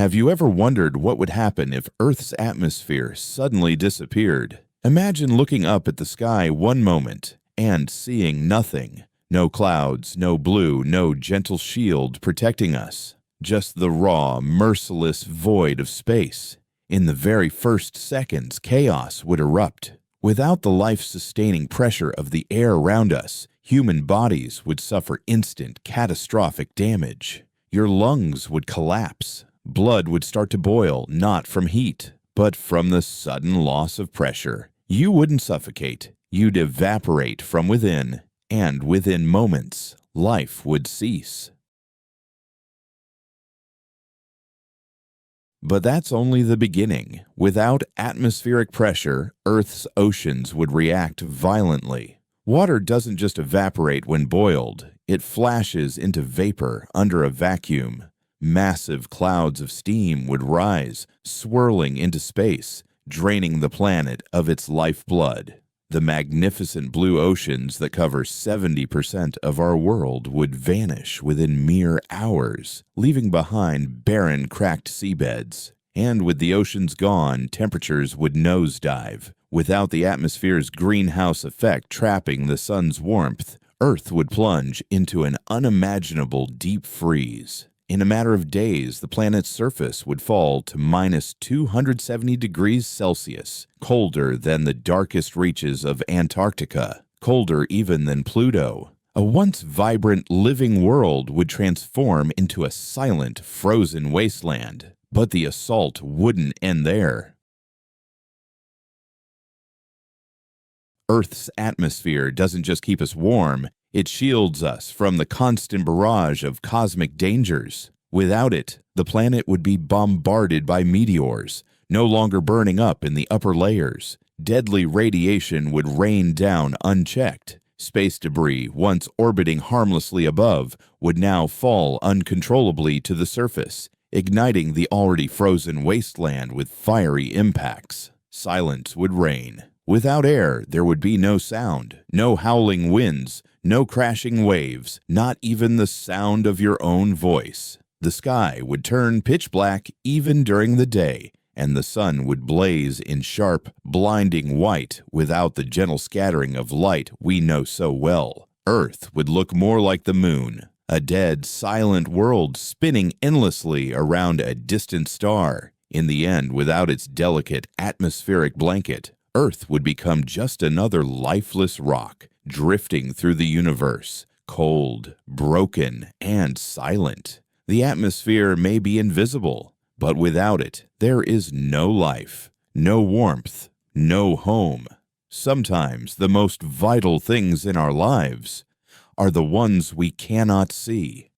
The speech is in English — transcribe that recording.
Have you ever wondered what would happen if Earth's atmosphere suddenly disappeared? Imagine looking up at the sky one moment and seeing nothing. No clouds, no blue, no gentle shield protecting us. Just the raw, merciless void of space. In the very first seconds, chaos would erupt. Without the life-sustaining pressure of the air around us, human bodies would suffer instant, catastrophic damage. Your lungs would collapse. Blood would start to boil, not from heat, but from the sudden loss of pressure. You wouldn't suffocate. You'd evaporate from within, and within moments, life would cease. But that's only the beginning. Without atmospheric pressure, Earth's oceans would react violently. Water doesn't just evaporate when boiled, it flashes into vapor under a vacuum. Massive clouds of steam would rise, swirling into space, draining the planet of its lifeblood. The magnificent blue oceans that cover 70% of our world would vanish within mere hours, leaving behind barren, cracked seabeds. And with the oceans gone, temperatures would nosedive. Without the atmosphere's greenhouse effect trapping the sun's warmth, Earth would plunge into an unimaginable deep freeze. In a matter of days, the planet's surface would fall to minus 270 degrees Celsius, colder than the darkest reaches of Antarctica, colder even than Pluto. A once vibrant, living world would transform into a silent, frozen wasteland. But the assault wouldn't end there. Earth's atmosphere doesn't just keep us warm, it shields us from the constant barrage of cosmic dangers. Without it, the planet would be bombarded by meteors, no longer burning up in the upper layers. Deadly radiation would rain down unchecked. Space debris, once orbiting harmlessly above, would now fall uncontrollably to the surface, igniting the already frozen wasteland with fiery impacts. Silence would reign. Without air, there would be no sound, no howling winds, no crashing waves, not even the sound of your own voice. The sky would turn pitch black even during the day, and the sun would blaze in sharp, blinding white without the gentle scattering of light we know so well. Earth would look more like the moon, a dead, silent world spinning endlessly around a distant star. In the end, without its delicate atmospheric blanket, Earth would become just another lifeless rock, drifting through the universe, cold, broken, and silent. The atmosphere may be invisible, but without it, there is no life, no warmth, no home. Sometimes the most vital things in our lives are the ones we cannot see.